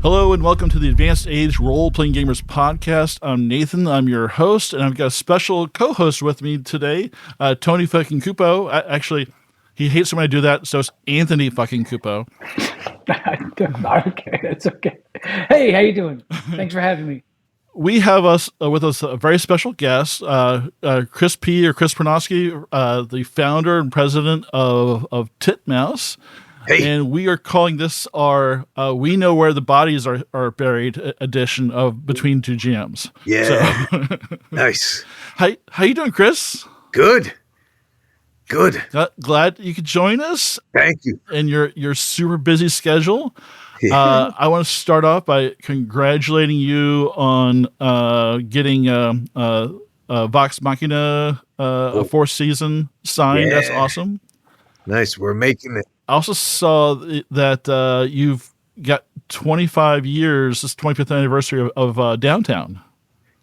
Hello and welcome to the Advanced Age Role-Playing Gamers podcast. I'm Nathan. I'm your host, and I've got a special co-host with me today, Tony fucking Kupo. Actually, he hates when I do that, so it's Anthony fucking Kupo. Okay, that's okay. Hey, how you doing? Thanks for having me. We have with us a very special guest, Chris Prynoski, the founder and president of Titmouse. Hey. And we are calling this our We Know Where the Bodies Are Buried edition of Between Two GMs. Yeah. So, nice. How you doing, Chris? Good. Glad you could join us. Thank you. In your super busy schedule. I want to start off by congratulating you on getting Vox Machina a fourth season signed. Yeah. That's awesome. Nice. We're making it. I also saw that you've got 25 years, this 25th anniversary of Downtown.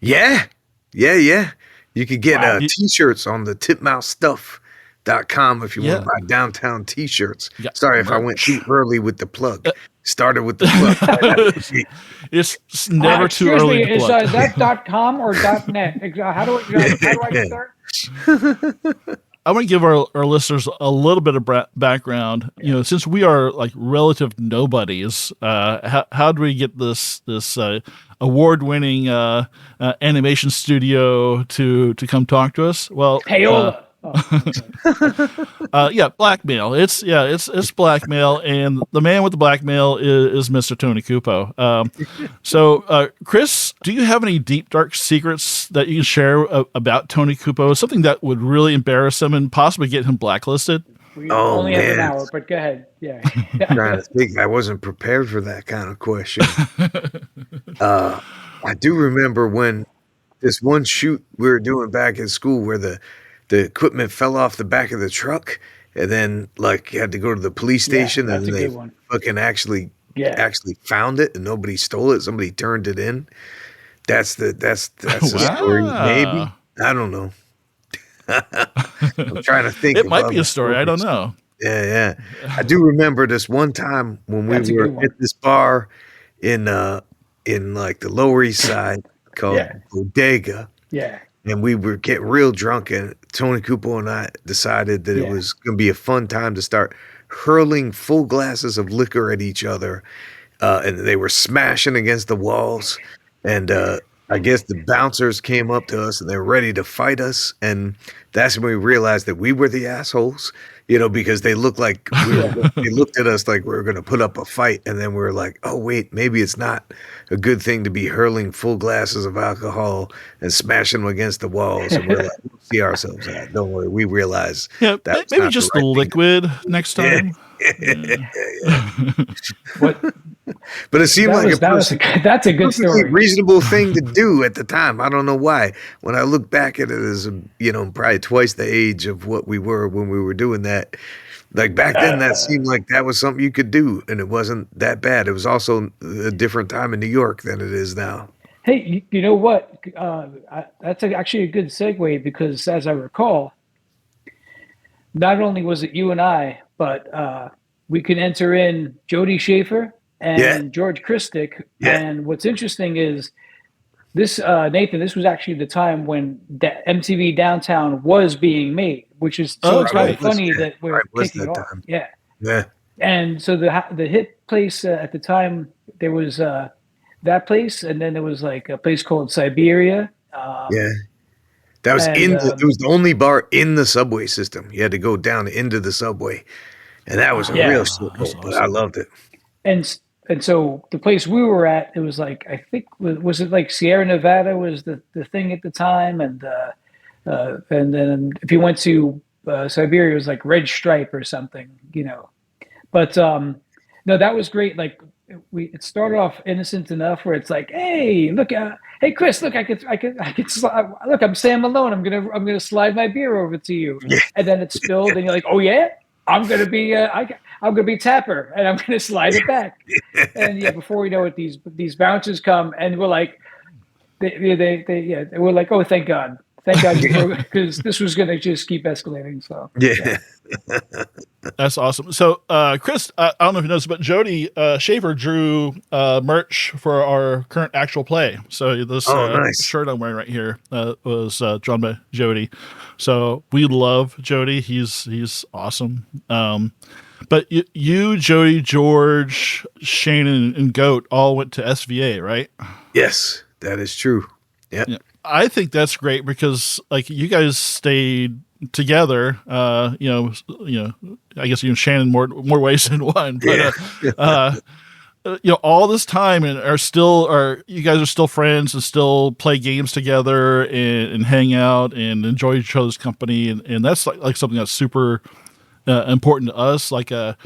Yeah. You could get T-shirts on the titmousestuff.com if you want to buy Downtown T-shirts. Yeah. Sorry if I went too early with the plug. Started with the plug. It's never too early to plug. Is that .com or .net? How do I start? I want to give our listeners a little bit of background. You know, since we are like relative nobodies, how do we get this award-winning animation studio to come talk to us? Well, payola. Blackmail. It's blackmail, and the man with the blackmail is Mr. Tony Kupo. So, Chris, do you have any deep, dark secrets that you can share about Tony Kupo? Something that would really embarrass him and possibly get him blacklisted? We only have an hour, but go ahead. Yeah. I'm trying to think. I wasn't prepared for that kind of question. I do remember when this one shoot we were doing back in school where the equipment fell off the back of the truck, and then like you had to go to the police station, and they fucking actually found it, and nobody stole it. Somebody turned it in. That's the story. Maybe, I don't know. I'm trying to think. It might be a story. I don't know. Yeah. I do remember this one time when we were at this bar in like the Lower East Side called Bodega. Yeah. And we were getting real drunk, and Tony Kupo and I decided that it was going to be a fun time to start hurling full glasses of liquor at each other. And they were smashing against the walls. And I guess the bouncers came up to us, and they were ready to fight us. And that's when we realized that we were the assholes, because they looked like they looked at us like we were going to put up a fight. And then we were like, oh, wait, maybe it's not a good thing to be hurling full glasses of alcohol and smashing them against the walls. And we're like, we'll see ourselves out. Don't worry. We realize that maybe just the liquid next time. But it seemed that's a good story. Reasonable thing to do at the time. I don't know why. When I look back at it as probably twice the age of what we were when we were doing that. Like back then, that seemed like that was something you could do, and it wasn't that bad. It was also a different time in New York than it is now. Hey, you know what? That's actually a good segue, because as I recall, not only was it you and I, but we could enter in Jody Schaefer and George Christic. Yeah. And what's interesting is this, Nathan, this was actually the time when MTV Downtown was being made, which is it's kind of funny that we're kicking off. Yeah. And so the hit place at the time, there was that place, and then there was like a place called Siberia. That was it was the only bar in the subway system. You had to go down into the subway, and that was a real shithole, but I loved it. And so the place we were at, it was like, I think, was it like Sierra Nevada was the thing at the time, and then if you went to Siberia, it was like Red Stripe or something, But no, that was great. Like it started off innocent enough where it's like, hey, look, hey Chris, look, I could look, I'm Sam Malone. I'm gonna slide my beer over to you, and then it spilled, and you're like, oh yeah, I'm gonna be Tapper, and I'm gonna slide it back, and before we know it, these bouncers come, and we're like, we're like, oh, thank God, because this was gonna just keep escalating. So That's awesome. So, Chris, I don't know if you noticed, but Jody Schaefer drew merch for our current actual play. So this Oh, nice. shirt I'm wearing right here was drawn by Jody. So we love Jody. He's awesome. But you, Jody, George, Shannon, and Goat all went to SVA, right? Yes, that is true. Yep. Yeah. I think that's great because like you guys stayed together. I guess Shannon more ways than one, but all this time and you guys are still friends and still play games together and hang out and enjoy each other's company, and that's like something that's super important to us. Like the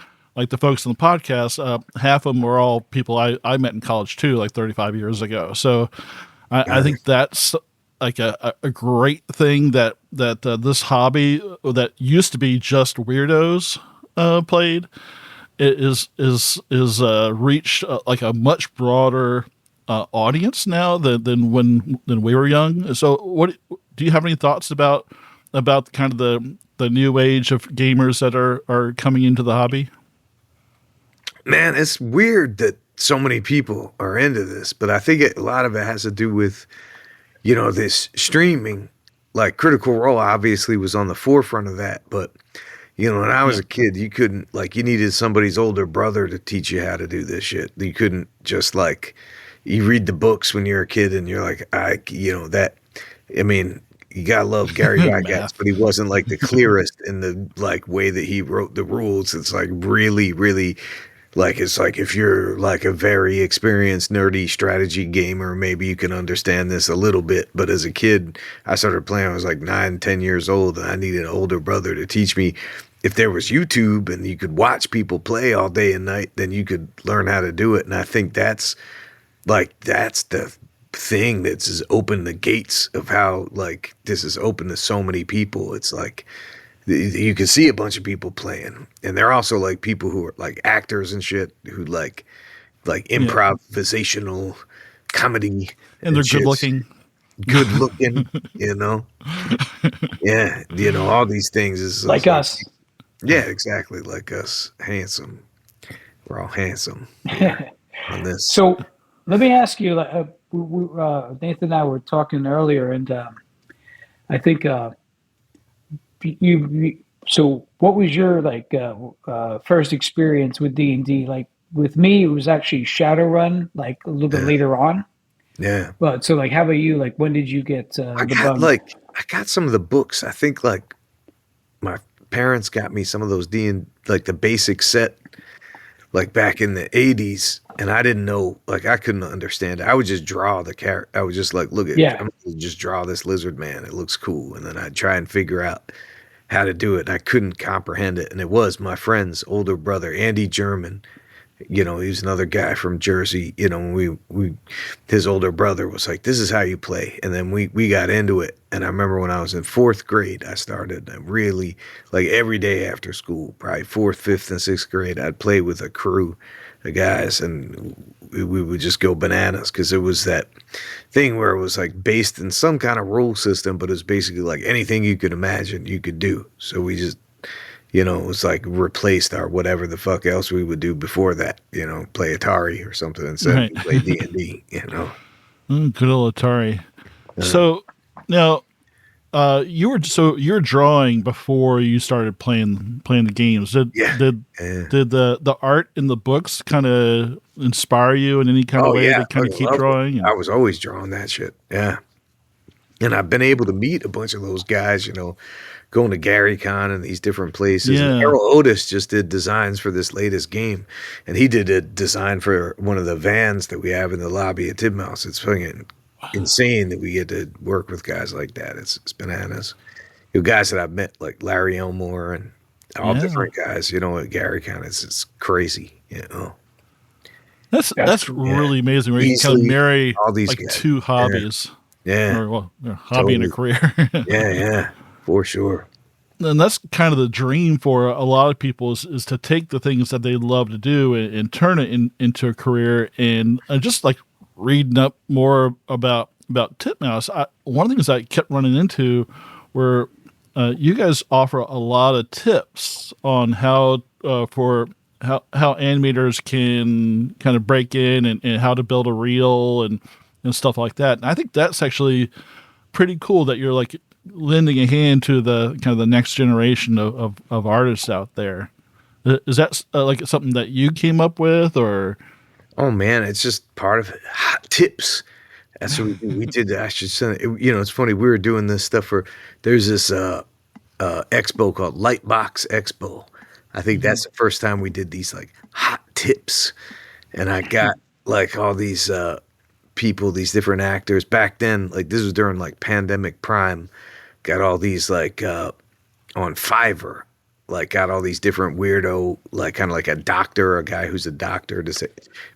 folks on the podcast, half of them were all people I met in college too, like 35 years ago. So I think that's like a great thing that this hobby that used to be just weirdos played is reached like a much broader audience now than when we were young. So what do you have any thoughts about kind of the new age of gamers that are coming into the hobby? Man, it's weird that so many people are into this, but I think a lot of it has to do with this streaming. Like Critical Role obviously was on the forefront of that, but when I was a kid, you couldn't, like, you needed somebody's older brother to teach you how to do this shit. You couldn't just, like, you read the books when you're a kid and you're like, you gotta love Gary Gygax, but he wasn't like the clearest in the like way that he wrote the rules. It's like really, really, like, it's like if you're like a very experienced nerdy strategy gamer, maybe you can understand this a little bit. But as a kid, I started playing, I was like 9, 10 years old, and I needed an older brother to teach me. If there was YouTube and you could watch people play all day and night, then you could learn how to do it. And I think that's the thing that's just opened the gates of how, like, this is open to so many people. It's like you can see a bunch of people playing, and they're also like people who are like actors and shit who like improvisational comedy, and they're good looking. Yeah, all these things is like us. Yeah, exactly, like us. Handsome. We're all handsome on this. So let me ask you, Nathan and I were talking earlier, and I think so what was your first experience with D&D? Like with me, it was actually Shadowrun, like a little bit later on. Yeah. But so how about you? Like when did you get I got some of the books. I think like my parents got me some of those like the basic set, like back in the 80s, and I didn't know, like I couldn't understand it. I would just draw the character. I was just like, I'm gonna just draw this lizard man. It looks cool. And then I'd try and figure out how to do it. And I couldn't comprehend it. And it was my friend's older brother, Andy German. He was another guy from Jersey. His older brother was like, this is how you play. And then we got into it. And I remember when I was in 4th grade, I started really, like every day after school, probably 4th, 5th, and 6th grade, I'd play with a crew of guys, and we would just go bananas, because it was that thing where it was like based in some kind of rule system, but it was basically like anything you could imagine you could do. So we just, it was like replaced our whatever the fuck else we would do before that, play Atari or something, instead we play D&D, Good old Atari. So now you're drawing before you started playing the games. Did the art in the books kind of inspire you in any kind of way to kind of keep drawing? I was always drawing that shit. Yeah. And I've been able to meet a bunch of those guys, going to GaryCon and these different places. Yeah. And Errol Otis just did designs for this latest game, and he did a design for one of the vans that we have in the lobby at Titmouse. It's fucking insane that we get to work with guys like that. It's bananas. Guys that I've met, like Larry Elmore and all different guys, at GaryCon. It's crazy, That's really amazing where you can kind of marry all these like guys. Two hobbies. Yeah. Or, hobby and a career. Yeah, for sure. And that's kind of the dream for a lot of people is to take the things that they love to do and turn it into a career. And just like reading up more about Titmouse, one of the things I kept running into were you guys offer a lot of tips on how how animators can kind of break in and how to build a reel and stuff like that. And I think that's actually pretty cool that you're like lending a hand to the kind of the next generation of artists out there. Is that like something that you came up with, or? Oh man, it's just part of it. Hot tips. That's what we did. I should send it. It's funny. We were doing this stuff there's this expo called Lightbox Expo. I think that's the first time we did these like hot tips. And I got like all these people, these different actors back then. Like this was during like pandemic prime. Got all these like on Fiverr. Like got all these different weirdo, like kind of like a doctor, a guy who's a doctor to say,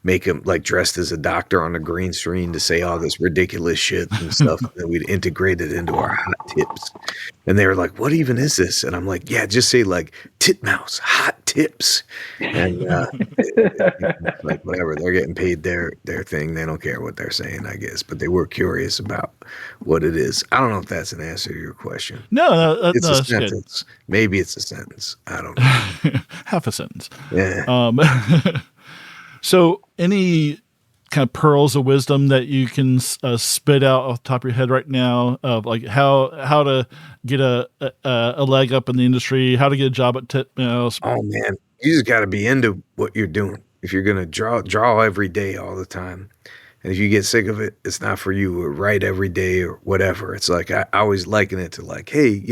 make him like dressed as a doctor on a green screen to say all this ridiculous shit and stuff. And we'd integrate it into our hot tips. And they were like, what even is this? And I'm like, yeah, just say like Titmouse, hot tips. And like whatever, they're getting paid their thing. They don't care what they're saying, I guess. But they were curious about what it is. I don't know if that's an answer to your question. No, it's a that's sentence. good. Maybe it's a sentence. I don't know. Half a sentence. Yeah. So any kind of pearls of wisdom that you can spit out off the top of your head right now of like how to get a leg up in the industry, how to get a job at Titmouse? Oh man, you just got to be into what you're doing. If you're going to draw every day all the time, and if you get sick of it, it's not for you, or write every day or whatever. It's like, I always liken it to like, hey,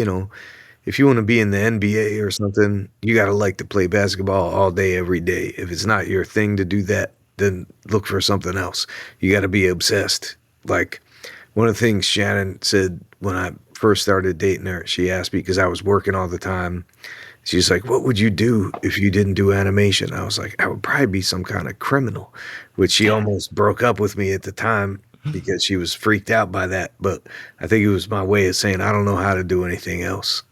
if you want to be in the NBA or something, you got to like to play basketball all day, every day. If it's not your thing to do that, then look for something else. You got to be obsessed. Like one of the things Shannon said when I first started dating her, she asked me, because I was working all the time. She's like, what would you do if you didn't do animation? I was like, I would probably be some kind of criminal, which she almost broke up with me at the time because she was freaked out by that. But I think it was my way of saying, I don't know how to do anything else.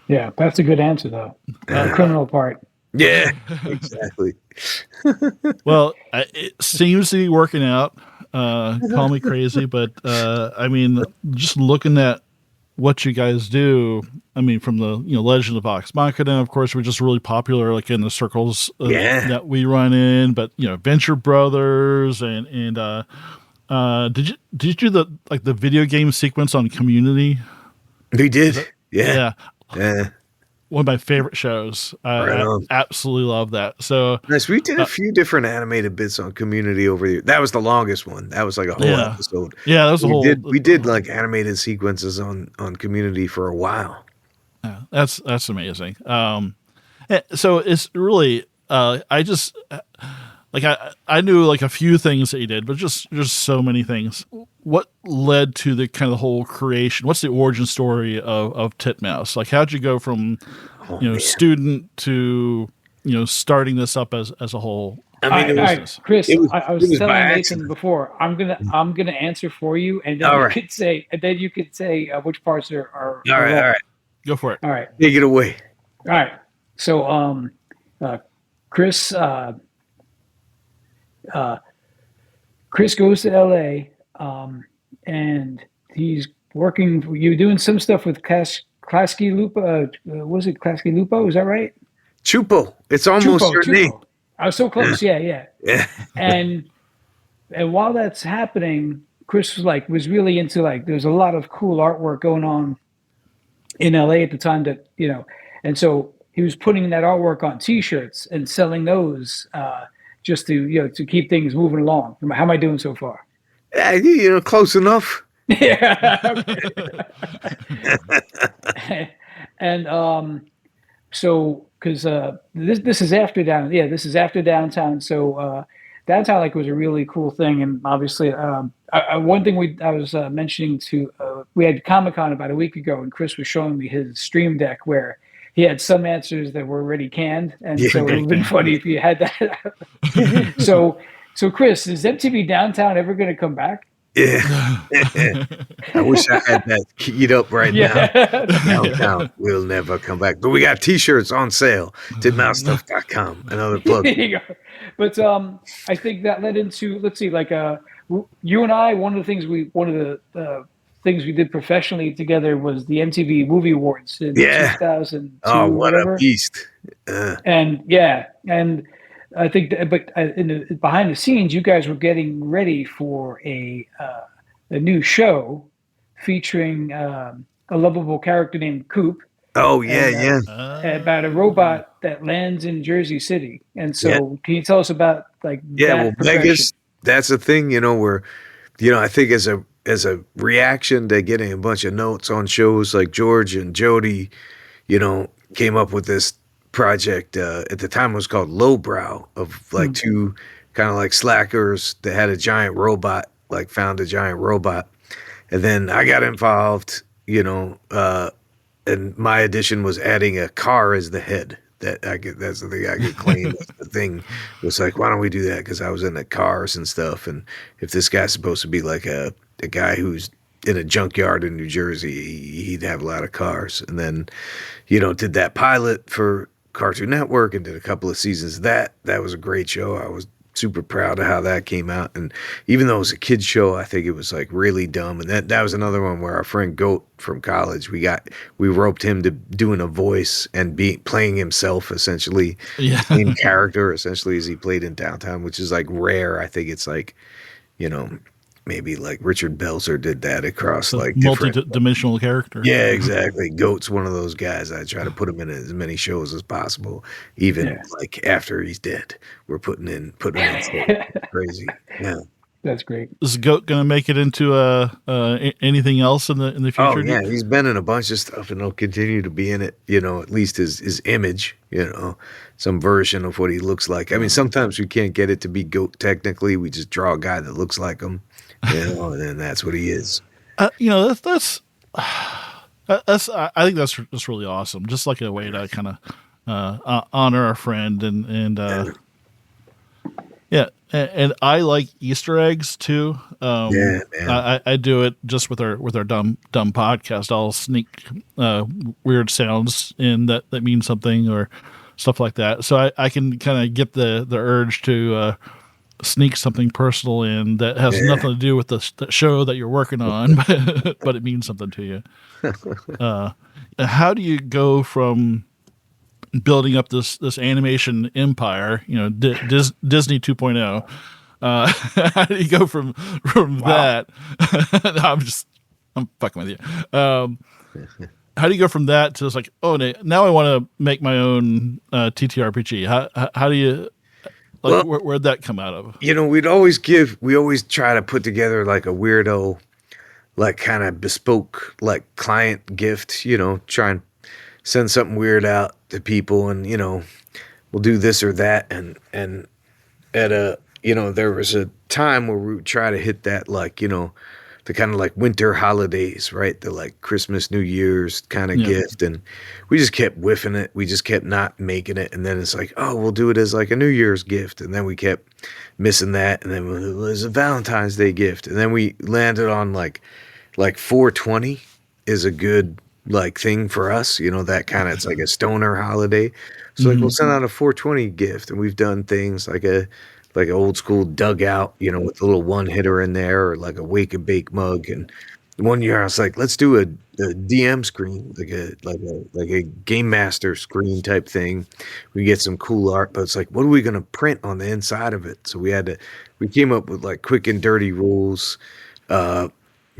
Yeah, that's a good answer though. The criminal part. Yeah, exactly. Well, it seems to be working out. Call me crazy, but I mean, just looking at what you guys do, I mean, from the Legend of Vox Machina, of course, we're just really popular, like in the circles that we run in. But Venture Brothers and did you do the video game sequence on Community? We did. Yeah. One of my favorite shows. I absolutely love that. So nice. We did a few different animated bits on Community over the year. That was the longest one. That was like a whole episode. Yeah, that was a whole. We did like animated sequences on Community for a while. Yeah, that's amazing. So it's really I just like I knew like a few things that you did, but just so many things. What led to the kind of the whole creation? What's the origin story of Titmouse? Like, how'd you go from student to starting this up as a whole? I mean, Chris, I was telling Nathan before, I'm gonna answer for you, and then you could say which parts are all right. Go for it. All right, take it away. All right. So, Chris goes to LA, and he's working. You're doing some stuff with Klasky Lupo. Was it Klasky Lupo? Is that right? Chupo. It's almost your name. I was so close. Yeah. And while that's happening, Chris was really into there's a lot of cool artwork going on in LA at the time that and so he was putting that artwork on T-shirts and selling those just to to keep things moving along. How am I doing so far? Yeah, close enough. Yeah. And so because this is after downtown. Yeah, this is after downtown. So downtown was a really cool thing, and obviously one thing I was mentioning we had Comic-Con about a week ago, and Chris was showing me his stream deck where he had some answers that were already canned, and so it would have been funny if you had that. So Chris, is MTV Downtown ever going to come back? Yeah. I wish I had that keyed up right now. Downtown will never come back. But we got T-shirts on sale. Titmousestuff.com. Another plug. There you go. But I think that led into, let's see, you and I, one of the things things we did professionally together was the MTV Movie Awards in 2002, Oh, what whatever. a beast! And I think, behind the scenes, you guys were getting ready for a new show featuring a lovable character named Coop. Oh yeah, and, yeah. about a robot that lands in Jersey City. And so, Yeah. can you tell us about like Yeah, that well, progression? Vegas, that's the thing, where, I think as a reaction to getting a bunch of notes on shows like George and Jody, came up with this project. At the time, it was called Lowbrow, of like two kind of like slackers that had a giant robot, like found a giant robot, and then I got involved, and my addition was adding a car as the head. That's the thing I could claim. That's the thing was like, why don't we do that? Because I was into cars and stuff, and if this guy's supposed to be like a guy who's in a junkyard in New Jersey, he'd have a lot of cars. And then, did that pilot for Cartoon Network and did a couple of seasons of that. That was a great show. I was super proud of how that came out. And even though it was a kid's show, I think it was like really dumb. And that was another one where our friend Goat from college, we roped him to doing a voice and playing himself essentially in character, essentially, as he played in Downtown, which is like rare. I think it's like, maybe like Richard Belzer did that across like multi-dimensional character. Yeah, exactly. Goat's one of those guys. I try to put him in as many shows as possible, even like after he's dead. We're putting in crazy. Yeah, that's great. Is Goat going to make it into anything else in the future? Oh yeah, he's been in a bunch of stuff, and he'll continue to be in it. At least his image. Some version of what he looks like. I mean, sometimes we can't get it to be Goat technically. We just draw a guy that looks like him. And then that's what he is. That's I think that's really awesome. Just like a way to kind of honor our friend and and I like Easter eggs too. I do it just with our dumb podcast. I'll sneak weird sounds in that mean something or stuff like that. So I can kind of get the urge to sneak something personal in that has nothing to do with the show that you're working on, but it means something to you. How do you go from building up this animation empire, Disney 2.0? How do you go from that? I'm fucking with you. How do you go from that to just like, oh, now I want to make my own TTRPG? How do you? Like, where'd that come out of? We always try to put together like a weirdo, like kind of bespoke, like client gift, try and send something weird out to people and, we'll do this or that. And at there was a time where we would try to hit that, like, the kind of like winter holidays, right? The like Christmas, New Year's kind of gift. And we just kept whiffing it. We just kept not making it. And then it's like, oh, we'll do it as like a New Year's gift. And then we kept missing that. And then it was a Valentine's Day gift. And then we landed on like 420 is a good like thing for us. That kind of, it's like a stoner holiday. So like we'll send out a 420 gift. And we've done things like an old school dugout, with a little one hitter in there, or like a wake and bake mug. And one year I was like, let's do a DM screen, like a game master screen type thing. We get some cool art, but it's like, what are we going to print on the inside of it? So we came up with like quick and dirty rules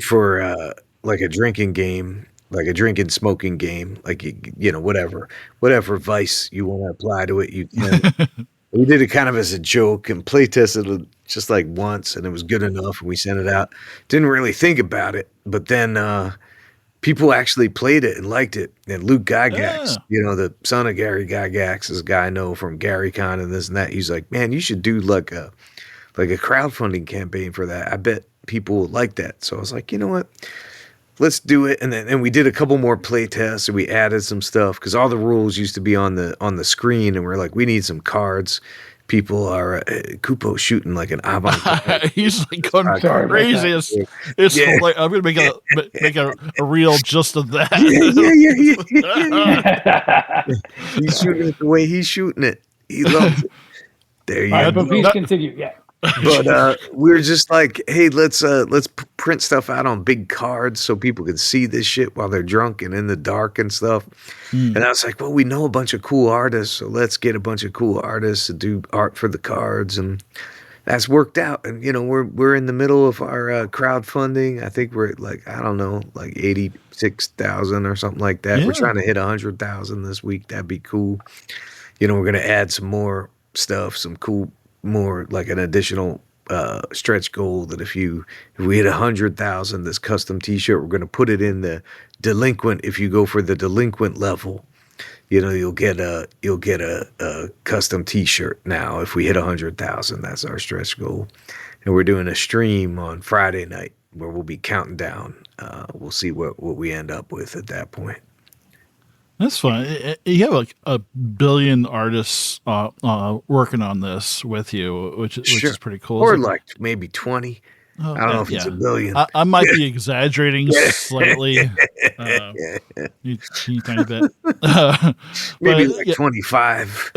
for like a drinking game, like a drinking smoking game, like, whatever vice you want to apply to it, you can. We did it kind of as a joke and play tested it just like once, and it was good enough, and we sent it out. Didn't really think about it, but then people actually played it and liked it. And Luke Gygax, the son of Gary Gygax, this guy I know from GaryCon and this and that, he's like, man, you should do like a crowdfunding campaign for that. I bet people would like that. So I was like, you know what? Let's do it. And we did a couple more play tests, and we added some stuff because all the rules used to be on the screen, and we're like, we need some cards. People are Kupo shooting like an avant-garde. He's like going crazy. It's like, I'm gonna make a reel just of that. Yeah. He's shooting it the way he's shooting it. He loves it. There you go. But please continue. Yeah. But we were just like, hey, let's print stuff out on big cards so people can see this shit while they're drunk and in the dark and stuff. And I was like, well, we know a bunch of cool artists, so let's get a bunch of cool artists to do art for the cards, and that's worked out. And we're in the middle of our crowdfunding. I think we're at like, I don't know, like 86,000 or something like that. Yeah. We're trying to hit 100,000 this week. That'd be cool. We're gonna add some more stuff, some cool, more like an additional stretch goal that if we hit 100,000, this custom T-shirt, we're gonna put it in the Delinquent. If you go for the Delinquent level, you'll get a custom T-shirt. Now, if we hit 100,000, that's our stretch goal, and we're doing a stream on Friday night where we'll be counting down. We'll see what we end up with at that point. That's fun. You have like a billion artists working on this with you, which is pretty cool. Or like maybe 20. I don't know if it's a billion. I might be exaggerating slightly. You tiny bit. Maybe like 25.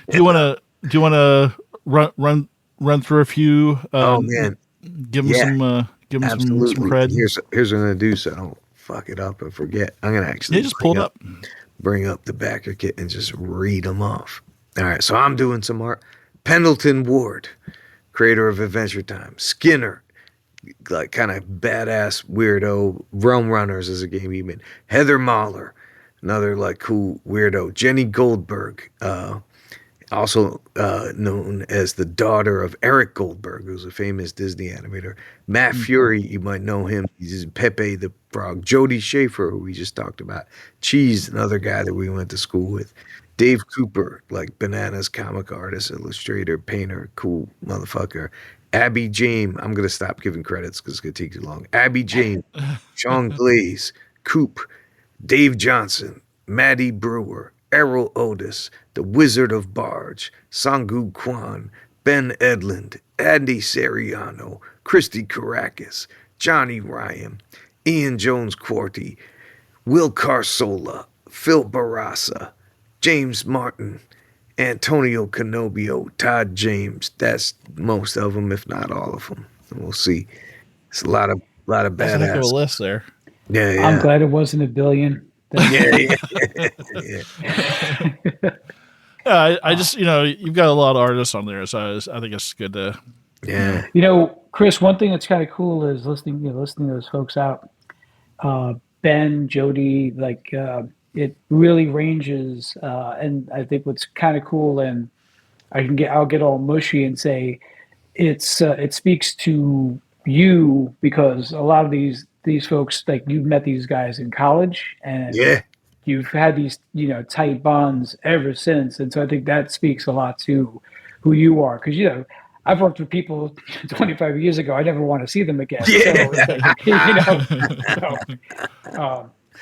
Do you want to run through a few? Oh man, give them some cred. Here's what I'm gonna do so I don't fuck it up and forget. I'm gonna actually just pull it up. Bring up the backer kit and just read them off. All right, so I'm doing some art. Pendleton Ward, creator of Adventure Time. Skinner, like kind of badass weirdo. Realm Runners is a game he made. Heather Mahler, another like cool weirdo. Jenny Goldberg, also known as the daughter of Eric Goldberg, who's a famous Disney animator. Matt Fury, you might know him. He's Pepe the Frog. Jody Schaefer, who we just talked about. Cheese, another guy that we went to school with. Dave Cooper, like Bananas comic artist, illustrator, painter, cool motherfucker. Abby James, I'm going to stop giving credits because it's going to take too long. Abby James, Sean Glaze, Coop, Dave Johnson, Maddie Brewer, Errol Otis, The Wizard of Barge, Sangu Kwan, Ben Edlund, Andy Seriano, Christy Caracas, Johnny Ryan, Ian Jones-Quarty, Will Carsola, Phil Barassa, James Martin, Antonio Canobio, Todd James. That's most of them, if not all of them. And we'll see. It's a lot of badass. That's a heck of a list there. Yeah. I'm glad it wasn't a billion. Yeah. I just you've got a lot of artists on there, so I think it's good to. Yeah. Chris, one thing that's kind of cool is listening to those folks out. Ben, Jody, it really ranges, and I think what's kind of cool, and I'll get all mushy and say it speaks to you because a lot of these folks, like you've met these guys in college and you've had these tight bonds ever since, and so I think that speaks a lot to who you are because I've worked with people 25 years ago. I never want to see them again.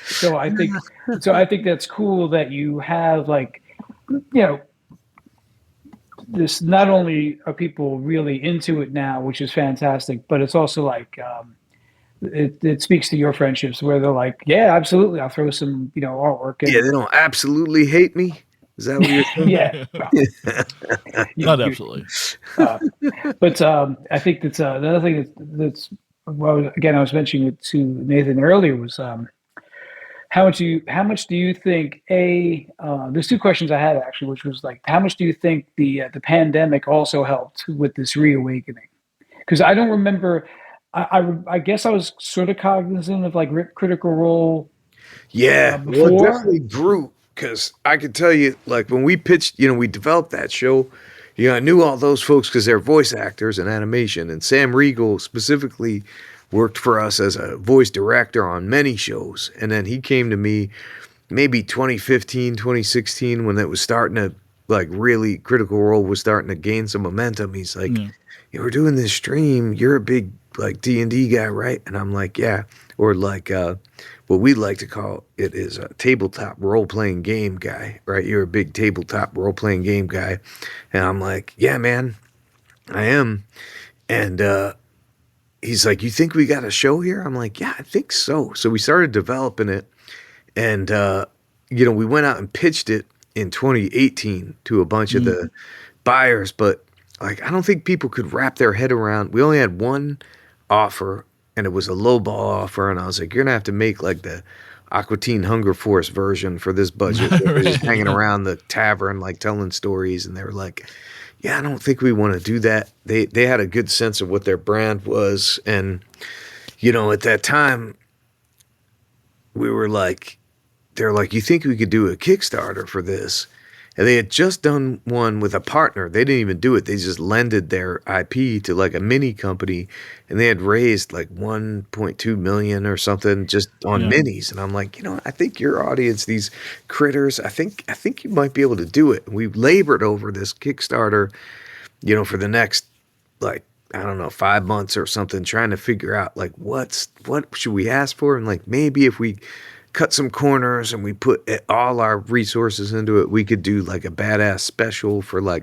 So I think that's cool that you have this. Not only are people really into it now, which is fantastic, but it's also it speaks to your friendships where they're like, yeah, absolutely, I'll throw some artwork in. Yeah, they don't absolutely hate me. Is that what you're saying? Yeah. Not absolutely. But I think that's another thing that's well, again, I was mentioning it to Nathan earlier was how much do you think there's two questions I had actually, which was like, how much do you think the pandemic also helped with this reawakening? Because I don't remember. I guess I was sort of cognizant of Critical Role. Yeah, before. Well, it definitely grew because I could tell you, like when we pitched, we developed that show. I knew all those folks because they're voice actors and animation, and Sam Riegel specifically worked for us as a voice director on many shows. And then he came to me maybe 2015, 2016 when it was starting to really Critical Role was starting to gain some momentum. He's like, we're doing this stream. You're a big D&D guy, right? And I'm like, yeah. Or what we like to call it is a tabletop role-playing game guy, right? You're a big tabletop role-playing game guy. And I'm like, yeah, man, I am. And he's like, you think we got a show here? I'm like, yeah, I think so. So we started developing it. And, we went out and pitched it in 2018 to a bunch of the buyers. But like, I don't think people could wrap their head around. We only had one offer, and it was a lowball offer, and I was like, you're gonna have to make like the Aqua Teen Hunger Force version for this budget. They're just hanging around the tavern, like telling stories, and they were like, yeah, I don't think we want to do that. They had a good sense of what their brand was, and at that time, we were like, they're like, you think we could do a Kickstarter for this? And they had just done one with a partner. They didn't even do it. They just lended their IP to like a mini company, and they had raised like 1.2 million or something just on minis. And I'm like, I think your audience, these critters, I think you might be able to do it. And we labored over this Kickstarter, for the next, like, I don't know, 5 months or something, trying to figure out like what should we ask for, and like maybe if we cut some corners and we put all our resources into it, we could do like a badass special for like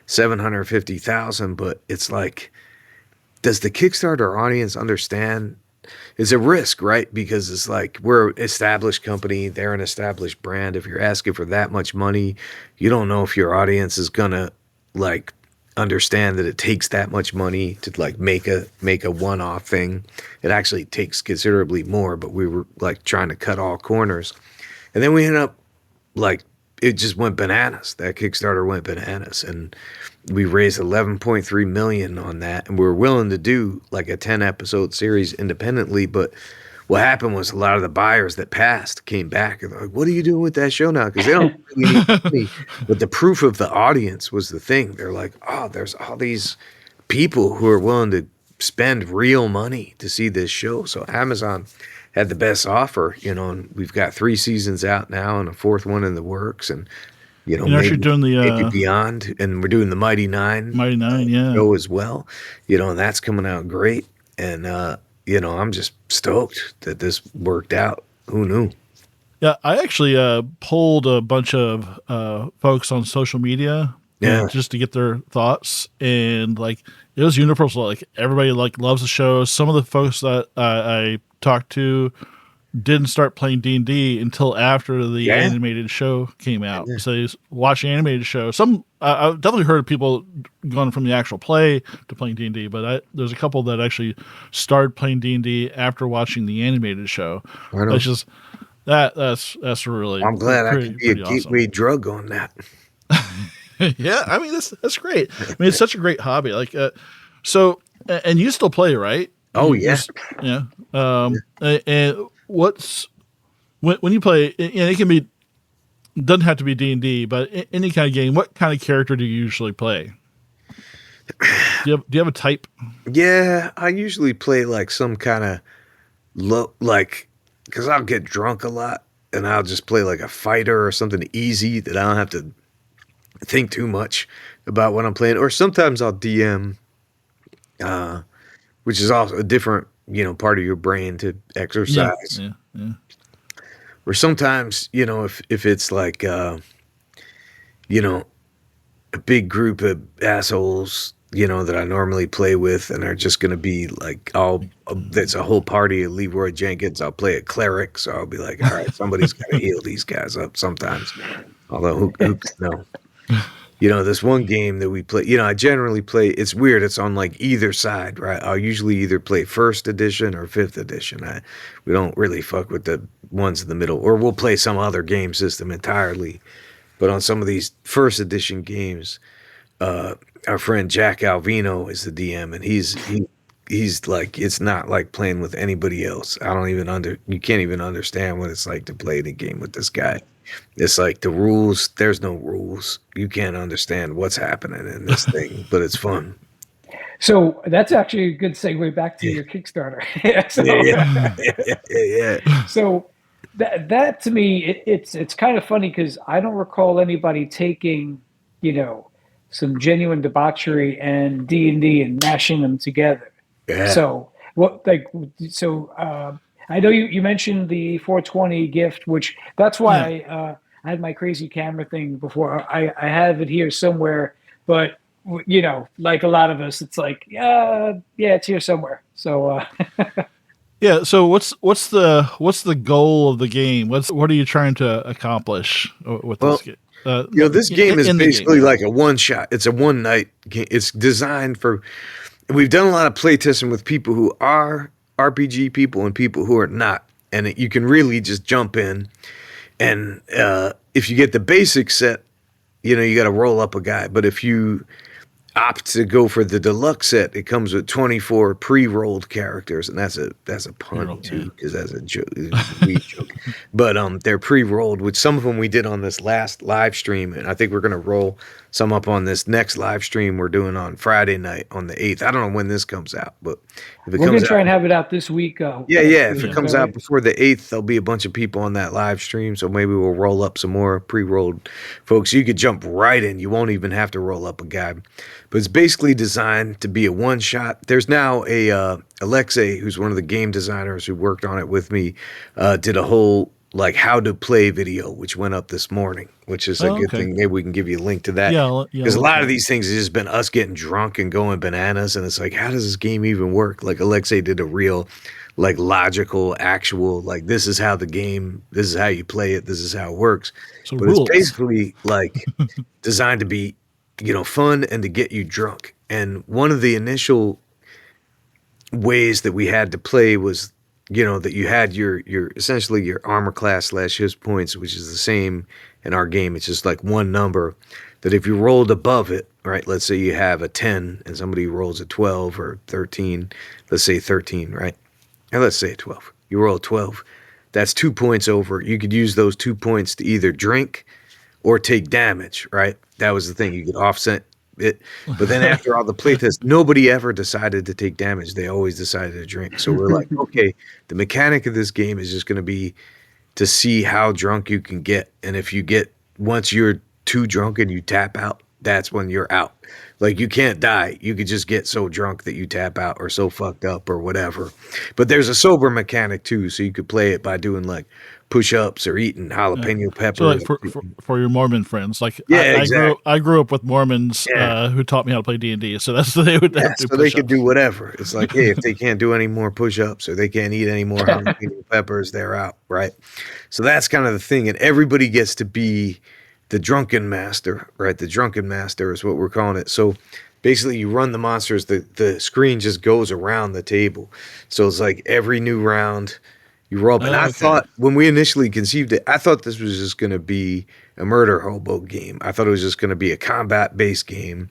750,000. But it's like, does the Kickstarter audience understand? It's a risk, right? Because it's like, we're an established company, they're an established brand. If you're asking for that much money, you don't know if your audience is gonna like understand that it takes that much money to like make a one-off thing. It actually takes considerably more, but we were like trying to cut all corners. And then we ended up like, it just went bananas. That Kickstarter went bananas, and we raised 11.3 million on that, and we were willing to do like a 10 episode series independently. But what happened was a lot of the buyers that passed came back and they're like, what are you doing with that show now? Because they don't really need money. But the proof of the audience was the thing. They're like, oh, there's all these people who are willing to spend real money to see this show. So Amazon had the best offer, and we've got 3 seasons out now and a 4th one in the works. And, You're actually doing maybe beyond. And we're doing the Mighty Nine. Show as well. And that's coming out great. And, I'm just stoked that this worked out. Who knew? Yeah, I actually polled a bunch of folks on social media, just to get their thoughts, and like it was universal. Like everybody like loves the show. Some of the folks that I talked to didn't start playing D&D until after the animated show came out. Yeah. So they watched the animated show. Some I've definitely heard of people going from the actual play to playing D&D, but there's a couple that actually started playing D&D after watching the animated show. It's just that's really. I'm glad I can be a gateway drug on that. Yeah, I mean that's great. I mean, it's such a great hobby. Like, so and you still play, right? Oh yeah, and what's when you play? It can be, doesn't have to be D&D, but any kind of game. What kind of character do you usually play? Do you have a type? Yeah, I usually play like some kind of because I'll get drunk a lot, and I'll just play like a fighter or something easy that I don't have to think too much about what I'm playing. Or sometimes I'll DM, which is also a different, part of your brain to exercise. Yeah. Or sometimes, if it's like, a big group of assholes, that I normally play with, and are just going to be like, that's a whole party of Leroy Jenkins. I'll play a cleric, so I'll be like, all right, somebody's got to heal these guys up sometimes. Although, who can know? This one game that we play, I generally play, it's weird, it's on like either side, right? I'll usually either play 1st edition or 5th edition. We don't really fuck with the ones in the middle, or we'll play some other game system entirely. But on some of these 1st edition games, our friend Jack Alvino is the DM, and he's like, it's not like playing with anybody else. You can't even understand what it's like to play the game with this guy. It's like the rules, there's no rules. You can't understand what's happening in this thing, but it's fun. So that's actually a good segue back to your Kickstarter. Yeah. So that to me, it's kind of funny because I don't recall anybody taking, some genuine debauchery and D&D and mashing them together. Yeah. So I know you mentioned the 420 gift, which that's why I had my crazy camera thing before. I have it here somewhere, but Mm-hmm. like a lot of us, it's like, it's here somewhere. So Yeah. So what's the goal of the game? What are you trying to accomplish with this game? This game is basically game. like a one shot. It's a one night game. It's designed for. We've done a lot of play testing with people who are RPG people and people who are not, and you can really just jump in. And if you get the basic set, you got to roll up a guy. But if you opt to go for the deluxe set, it comes with 24 pre-rolled characters, and that's a pun too, because that's a joke, joke. But they're pre-rolled, which some of them we did on this last live stream, and I think we're gonna roll some up on this next live stream we're doing on Friday night on the 8th. I don't know when this comes out, but if it we're comes gonna try and have it out this week. If it comes out before the 8th, there'll be a bunch of people on that live stream, so maybe we'll roll up some more pre-rolled folks. You could jump right in. You won't even have to roll up a guy. But it's basically designed to be a one-shot. There's now a Alexei, who's one of the game designers who worked on it with me, did a whole like how to play video, which went up this morning, which is a good thing. Maybe we can give you a link to that. Because a lot of these things has just been us getting drunk and going bananas, and it's like, how does this game even work? Like Alexei did a real, like logical, actual, like this is how you play it, this is how it works. So but rules. It's basically like designed to be, fun and to get you drunk. And one of the initial ways that we had to play was, that you had your essentially your armor class / hit points, which is the same in our game. It's just like one number that if you rolled above it, right? Let's say you have a 10 and somebody rolls a 12 or 13, let's say 13, right? And let's say a 12. You roll a 12. That's 2 points over. You could use those 2 points to either drink or take damage, right? That was the thing. You could offset it. But then after all the playtests, nobody ever decided to take damage. They always decided to drink. So we're like, okay, the mechanic of this game is just going to be to see how drunk you can get. And if you get, once you're too drunk and you tap out, that's when you're out. Like you can't die. You could just get so drunk that you tap out or so fucked up or whatever. But there's a sober mechanic too. So you could play it by doing like push-ups or eating jalapeno peppers. So like for your Mormon friends, like exactly. I grew up with Mormons who taught me how to play D&D. So that's they would do so they could do whatever. It's like, hey, if they can't do any more push-ups or they can't eat any more jalapeno peppers, they're out, right? So that's kind of the thing, and everybody gets to be the drunken master, right? The drunken master is what we're calling it. So basically you run the monsters, the screen just goes around the table. So it's like every new round you roll up. And I thought when we initially conceived it, I thought this was just going to be a murder hobo game. I thought it was just going to be a combat-based game.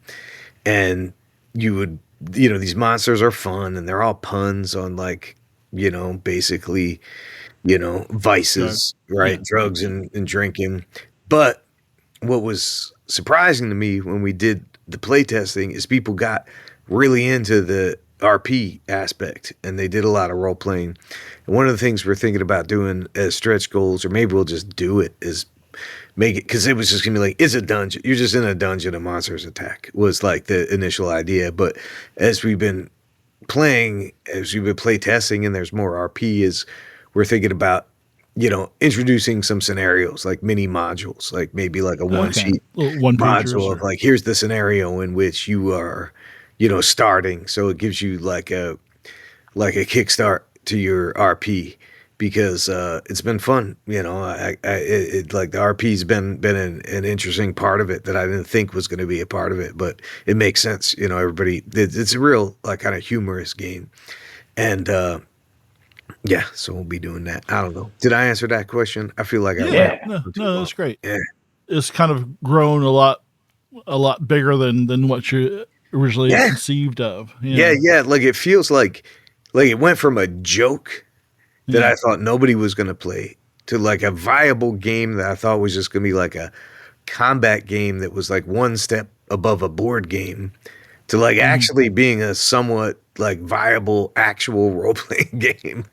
And you would, these monsters are fun and they're all puns on like, basically, vices, right? Drugs and drinking. But what was surprising to me when we did the playtesting is people got really into the RP aspect and they did a lot of role playing. And one of the things we're thinking about doing as stretch goals, or maybe we'll just do it, is make it, because it was just gonna be like, it's a dungeon. You're just in a dungeon and monsters attack was like the initial idea. But as we've been playing, as we've been play testing and there's more RP, is we're thinking about introducing some scenarios like mini modules, like maybe like a one sheet module of like, here's the scenario in which you are, starting. So it gives you like a kickstart to your RP, because it's been fun. Like the RP's been an interesting part of it that I didn't think was going to be a part of it, but it makes sense. Everybody, it's a real like kind of humorous game. And, so we'll be doing that. I don't know. Did I answer that question? I feel like No, that's great. Yeah. It's kind of grown a lot bigger than what you originally conceived of. Yeah. Like it feels like it went from a joke that I thought nobody was going to play to like a viable game that I thought was just going to be like a combat game that was like one step above a board game to like actually being a somewhat like viable actual role-playing game,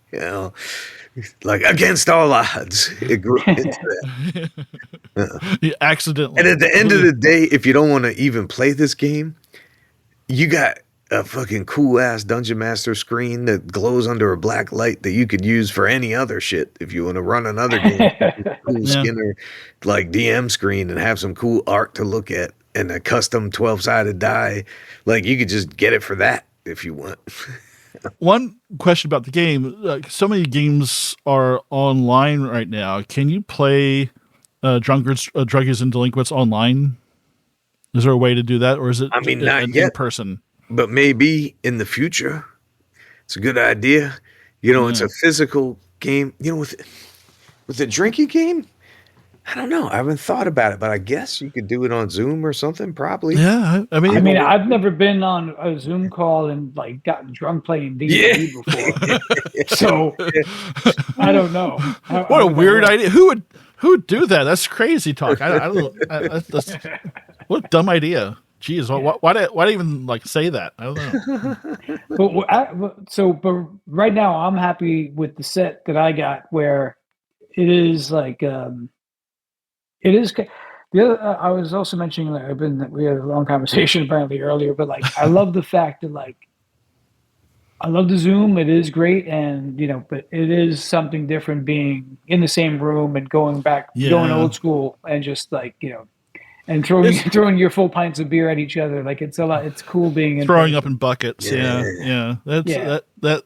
like against all odds. It grew into that. You accidentally. And at the end of the day, if you don't want to even play this game, you got a fucking cool ass Dungeon Master screen that glows under a black light that you could use for any other shit. If you want to run another game, cool Skinner like DM screen and have some cool art to look at and a custom 12-sided die, like you could just get it for that if you want. One question about the game: so many games are online right now. Can you play Drunkards, Druggies, and Delinquents online? Is there a way to do that, or is it I mean, not an yet, in person? but maybe in the future. It's a good idea. You know, it's Yeah. a physical game. You know, with a drinking game, I don't know. I haven't thought about it, but I guess you could do it on Zoom or something. Probably. Yeah, I I mean, mean, I've never been on a Zoom call and like gotten drunk playing Yeah. D&D before, so I don't know. what a weird idea. Who would do that? That's crazy talk. I don't. That's what a dumb idea. Jeez, why even like say that? I don't know. But right now I'm happy with the set that I got, where it is like it is. The other, I was also mentioning that we had a long conversation apparently earlier, but like I love the fact that like I love the Zoom. It is great, and but it is something different being in the same room and going Yeah. old school, and just like and throwing your full pints of beer at each other. Like it's a lot. It's cool being in Throwing person. up in buckets. Yeah. Yeah. That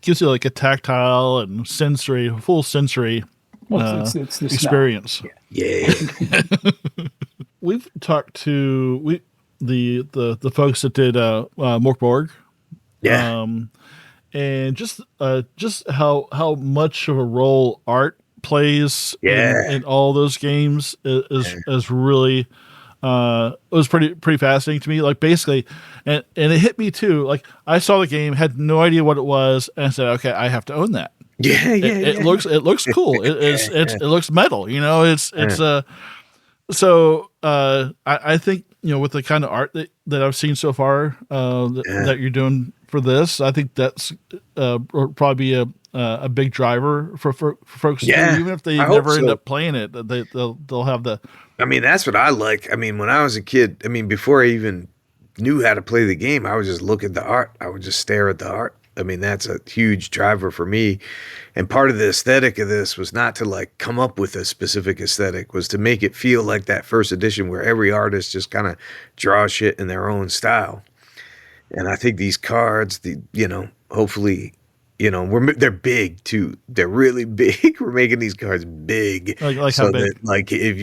gives you like a tactile and full sensory Well, it's the smell. experience. Yeah. We've talked to the folks that did Mork Borg. Yeah. And just how much of a role art plays in all those games is really it was pretty fascinating to me. Like basically, and it hit me too. Like I saw the game, had no idea what it was, and I said, okay, I have to own that. It looks cool. It looks metal. So I think with the kind of art that I've seen so far that you're doing for this, I think that's probably a big driver for folks too, even if they never end up playing it. They'll have the. I mean, that's what I like. I mean, when I was a kid, I mean, before I even knew how to play the game, I would just look at the art. I would just stare at the art. I mean, that's a huge driver for me. And part of the aesthetic of this was not to like come up with a specific aesthetic, was to make it feel like that first edition where every artist just kind of draws shit in their own style. And I think these cards, hopefully, they're big too. They're really big. We're making these cards big, like so how big? that like if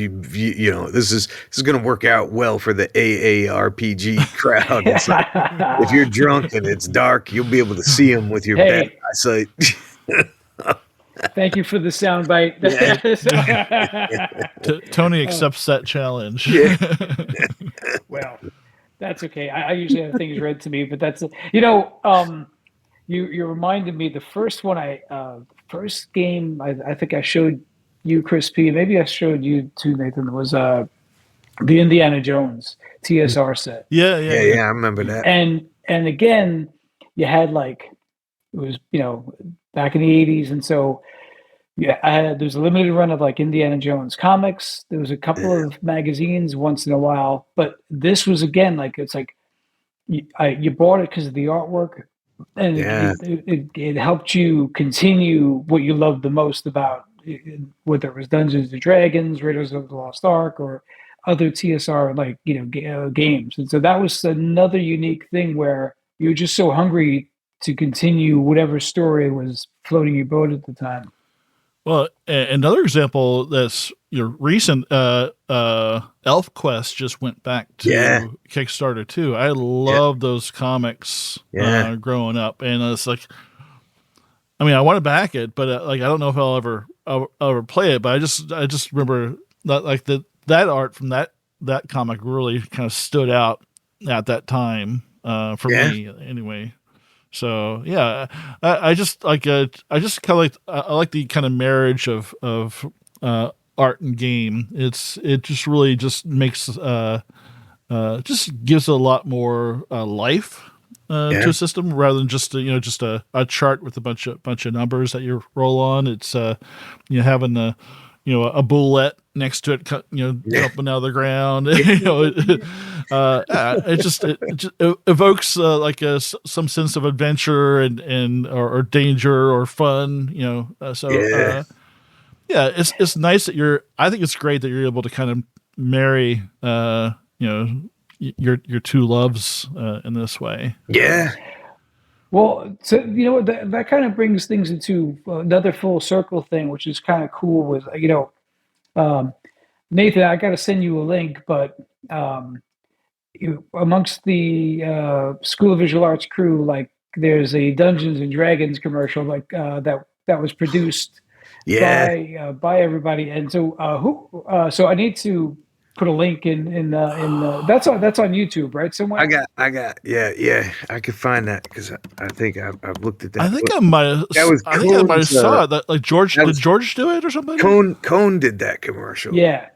this is going to work out well for the AARPG crowd. It's like, if you're drunk and it's dark, you'll be able to see them with your bad eyesight. Thank you for the soundbite. Tony accepts that challenge. Yeah. Well, that's okay. I usually have things read to me, but that's you reminded me the first first game I think I showed you, Chris P. Maybe I showed you too, Nathan. Was the Indiana Jones TSR set. Yeah. I remember that. And again, you had like it was back in the 80s, and so there's a limited run of like Indiana Jones comics. There was a couple of magazines once in a while, but this was again like it's like you bought it because of the artwork, and it helped you continue what you loved the most about whether it was Dungeons and Dragons, Raiders of the Lost Ark, or other TSR like games. And so that was another unique thing where you were just so hungry to continue whatever story was floating your boat at the time. Well, another example that's recent, Elf Quest just went back to Kickstarter too. I love those comics growing up, and it's like, I mean, I want to back it, but like I don't know if I'll ever play it. But I just remember that like that art from that comic really kind of stood out at that time for me anyway. So yeah, I just like I like the kind of marriage of art and game. It just really just makes just gives a lot more life to a system rather than just a chart with a bunch of numbers that you roll on. It's having a bullet next to it, jumping out of the ground. It just evokes some sense of adventure and or danger or fun. It's nice that I think it's great that you're able to kind of marry your two loves in this way. Yeah. Well, so that kind of brings things into another full circle thing, which is kind of cool. Was um, Nathan, I got to send you a link, but amongst the School of Visual Arts crew, like there's a Dungeons and Dragons commercial that was produced Yeah, by everybody, and so so I need to put a link in that's on YouTube, right? Somewhere. yeah. I could find that because I think I've looked at that. I think But I might have. that was I think I might have Cone's. saw it. That like George That did was George do it or something? Cone did that commercial. Yeah.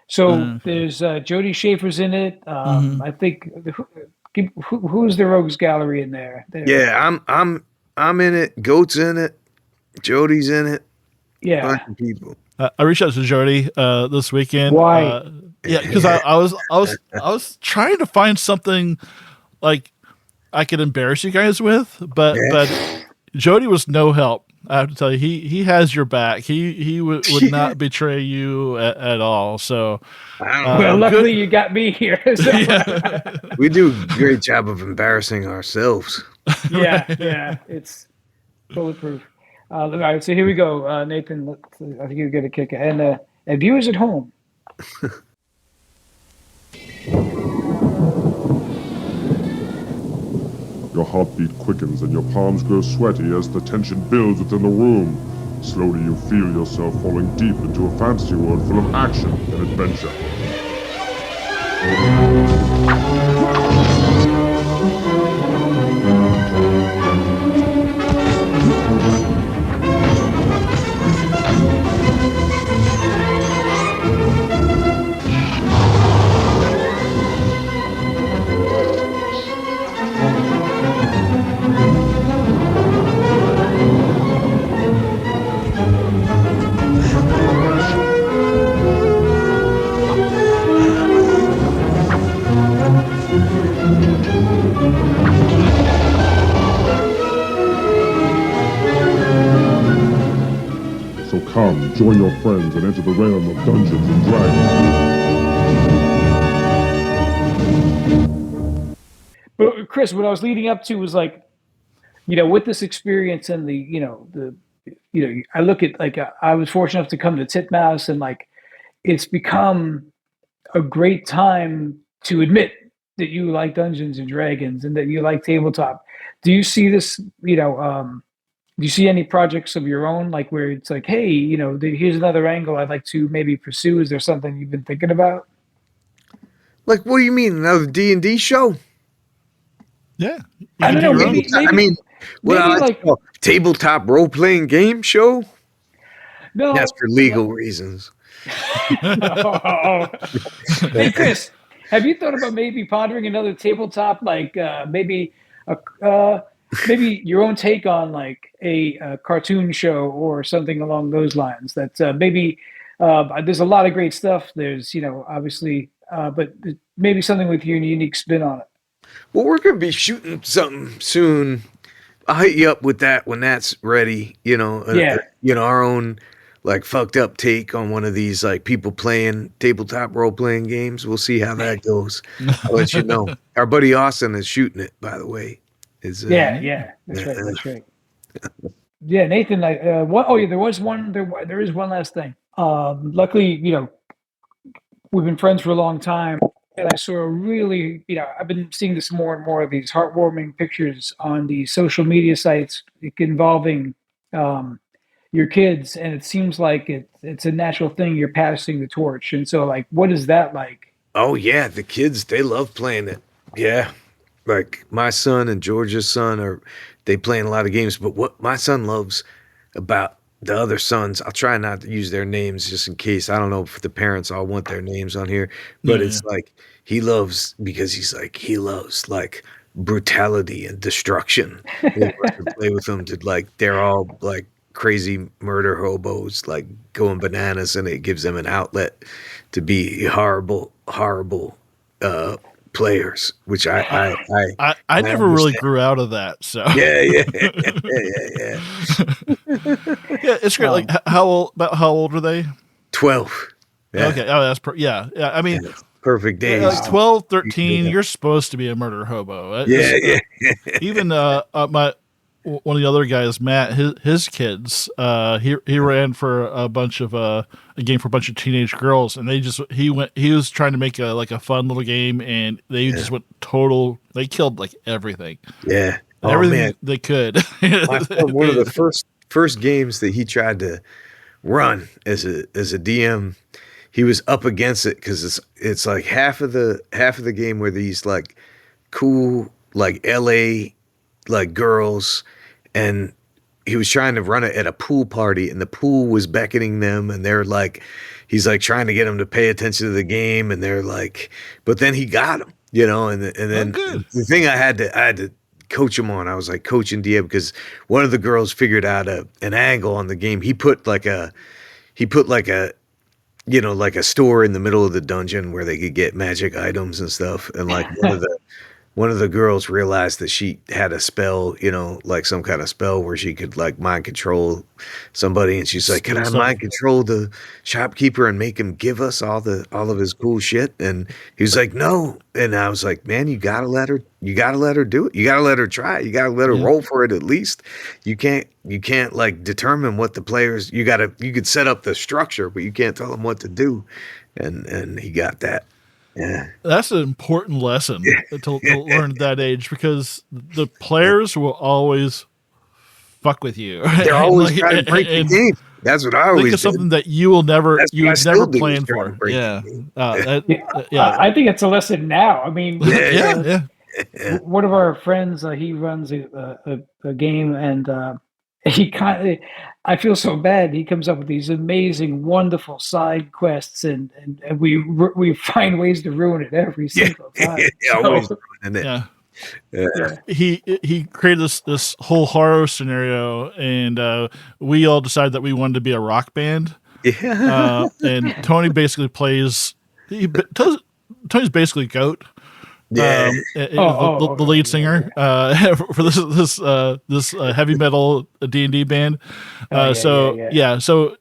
So Okay. there's Jody Schaefer's in it. Hmm. I think who's the Rogues Gallery in there? Yeah, I'm in it. Goat's in it. Jody's in it. Bunch Yeah. of people. I reached out to Jody this weekend. Why? Yeah, because I was trying to find something like I could embarrass you guys with, but Yeah. Jody was no help. I have to tell you, he has your back. He would not betray you at all. So, I don't Well, know. luckily you got me here. So, yeah, We do a great job of embarrassing ourselves. yeah, it's bulletproof. All right, so here we go, Nathan. I think you get a kick, and viewers at home. Your heartbeat quickens and your palms grow sweaty as the tension builds within the room. Slowly you feel yourself falling deep into a fantasy world full of action and adventure. So come, join your friends and enter the realm of Dungeons and Dragons. But Chris, what I was leading up to was like, with this experience and I look at like I was fortunate enough to come to Titmouse, and like it's become a great time to admit that you like Dungeons and Dragons and that you like tabletop. Do you see this? Do you see any projects of your own, like where it's like, hey, here's another angle I'd like to maybe pursue? Is there something you've been thinking about? Like, what do you mean? Another D&D show? yeah. You I can don't know. do your own. I mean, what I like to like call tabletop role-playing game show? no. That's for legal reasons. No. Hey, Chris, have you thought about maybe pondering another tabletop, like maybe your own take on like a cartoon show or something along those lines? That maybe there's a lot of great stuff. There's obviously, but maybe something with your unique spin on it. Well, we're going to be shooting something soon. I'll hit you up with that when that's ready. Yeah. Our own like fucked up take on one of these like people playing tabletop role playing games. We'll see how that goes. I'll let you know. Our buddy Austin is shooting it, by the way. Yeah, that's right. That's right. Yeah, Nathan. What? Oh, yeah. There was one. There is one last thing. Luckily, we've been friends for a long time, and I saw a really, I've been seeing this more and more of these heartwarming pictures on the social media sites involving your kids, and it seems like it's a natural thing. You're passing the torch, and so like, what is that like? Oh yeah, the kids they love playing it. Yeah, like my son and George's son they playing a lot of games. But what my son loves about the other sons, I'll try not to use their names just in case. I don't know if the parents all want their names on here, but Yeah. it's like he loves because he loves like brutality and destruction. He wants to play with them to like they're all like crazy murder hobos like going bananas, and it gives them an outlet to be horrible players, which I I never really understand. grew out of that. So Yeah. yeah, it's great. Like how old? About how old are they? 12. Yeah. Okay. Oh, that's yeah. I mean, perfect days. Like 12, 13, you're supposed to be a murder hobo. Yeah. Even one of the other guys, Matt, his kids, he ran for a game for a bunch of teenage girls, and he was trying to make a fun little game, and they just went total. They killed like everything. Yeah. Everything they could. One of the first games that he tried to run as a DM, he was up against it because it's like half of the game where these like cool like LA like girls, and he was trying to run it at a pool party, and the pool was beckoning them, and they're like, he's like trying to get them to pay attention to the game, and they're like, but then he got them, and then the thing I had to coach him on, I was like coaching DM because one of the girls figured out an angle on the game. He put like a like a store in the middle of the dungeon where they could get magic items and stuff, and like one of the girls realized that she had a spell, like some kind of spell where she could like mind control somebody. And she's like, can I mind control the shopkeeper and make him give us all of his cool shit? And he was like, no. And I was like, man, you gotta let her do it. You gotta let her try. You gotta let her roll for it at least. You can't like determine what the players, you could set up the structure, but you can't tell them what to do. And he got that. Yeah. That's an important lesson to learn at that age, because the players will always fuck with you. They're always trying to break the game. That's what I always think of something that you would never plan for. Yeah. I think it's a lesson now. I mean, yeah. One of our friends, he runs a game, and I feel so bad. He comes up with these amazing, wonderful side quests, and we find ways to ruin it every single time. He created this whole horror scenario, and we all decided that we wanted to be a rock band. And Tony basically plays. Tony's basically Goat. The lead singer for this heavy metal D&D band. So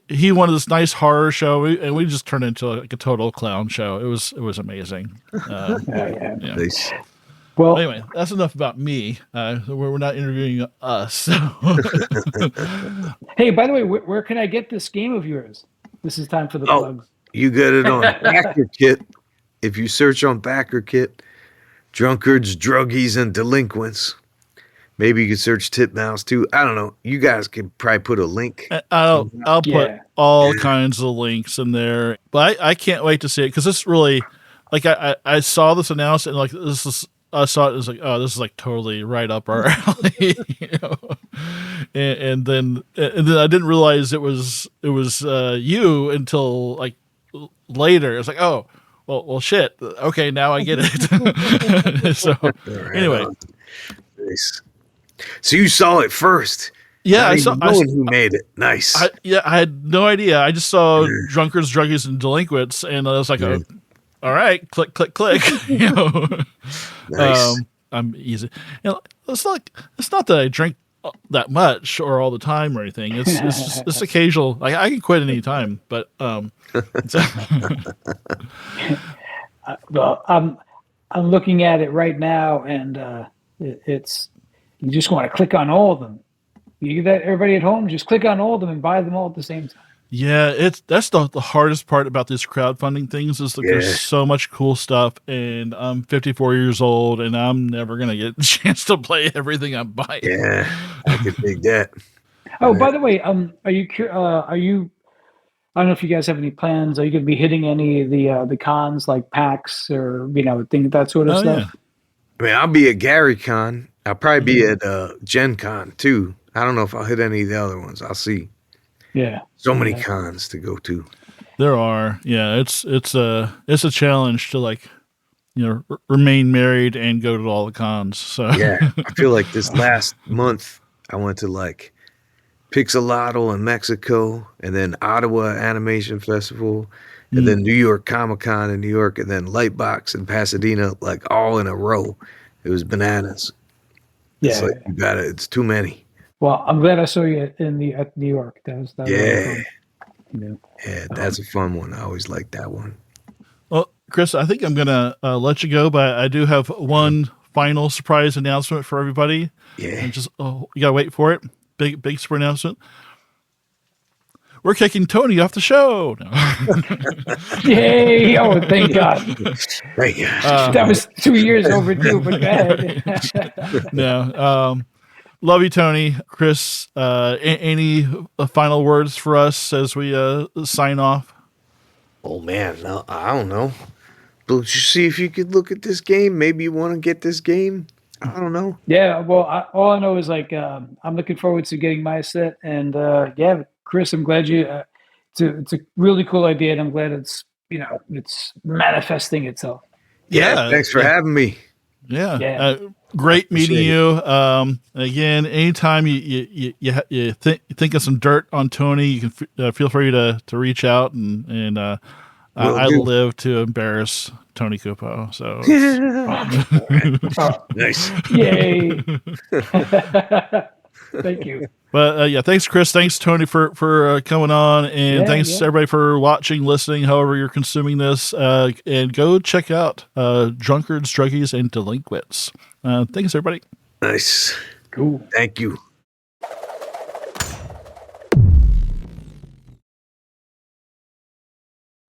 he wanted this nice horror show, and we just turned it into like a total clown show. It was amazing. Nice. Well, anyway, that's enough about me. We're not interviewing us. So. Hey, by the way, where can I get this game of yours? This is time for the plugs. You get it on Backer Kit. If you search on Backer Kit, Drunkards, Druggies, and Delinquents. Maybe you could search Titmouse too. I don't know. You guys could probably put a link. I'll put all kinds of links in there. But I can't wait to see it, because it's really like I saw this announced, and like I saw it as like, oh, this is like totally right up our alley, and then I didn't realize it was you until like later. It's like, oh. Well, shit. Okay, now I get it. So, anyway. Nice. So you saw it first. Yeah, I saw who made it. Nice. I had no idea. I just saw Drunkards, Druggies, and Delinquents, and I was like, oh, all right, click, click, click. Nice. I'm easy. It's not that I drink that much or all the time or anything. It's just it's occasional. Like I can quit any time, but well, I'm looking at it right now, and it's you just want to click on all of them. You get that, everybody at home, just click on all of them and buy them all at the same time. Yeah, that's the hardest part about these crowdfunding things is that there's so much cool stuff, and I'm 54 years old, and I'm never gonna get a chance to play everything I'm buying. Yeah, I could dig that. Oh, by the way, are you? I don't know if you guys have any plans. Are you going to be hitting any of the cons like PAX or that sort of stuff? Yeah. I mean, I'll be at GaryCon. I'll probably be at Gen Con too. I don't know if I'll hit any of the other ones. I'll see. Yeah. So many cons to go to. There are. Yeah, it's a challenge to remain married and go to all the cons. So yeah, I feel like this last month I went to like Pixelotl in Mexico, and then Ottawa Animation Festival, and then New York Comic-Con in New York, and then Lightbox in Pasadena, like all in a row. It was bananas. Yeah, it's like you got it. It's too many. Well, I'm glad I saw you at New York. That was yeah, that's a fun one. I always like that one. Well, Chris, I think I'm going to let you go, but I do have one final surprise announcement for everybody. Yeah. And just, you got to wait for it. Big super announcement. We're kicking Tony off the show. No. Yay! Oh, thank God. Thank you. That was 2 years overdue, but go ahead. No. Love you, Tony. Chris, any final words for us as we sign off? Oh man, no, I don't know. But you see if you could look at this game. Maybe you want to get this game. I don't know. Yeah, well, all I know is like I'm looking forward to getting my set, and yeah, Chris, I'm glad you. It's a really cool idea, and I'm glad it's it's manifesting itself. Yeah, thanks for having me. Yeah. Great meeting you. Again, anytime you think of some dirt on Tony, you can feel free to reach out, and I live to embarrass Tony Cupo. So nice. Yay. Thank you. But thanks, Chris. Thanks, Tony, for coming on, and thanks everybody for watching, listening, however you're consuming this. And go check out Drunkards, Druggies, and Delinquents. Thanks, everybody. Nice. Cool. Thank you.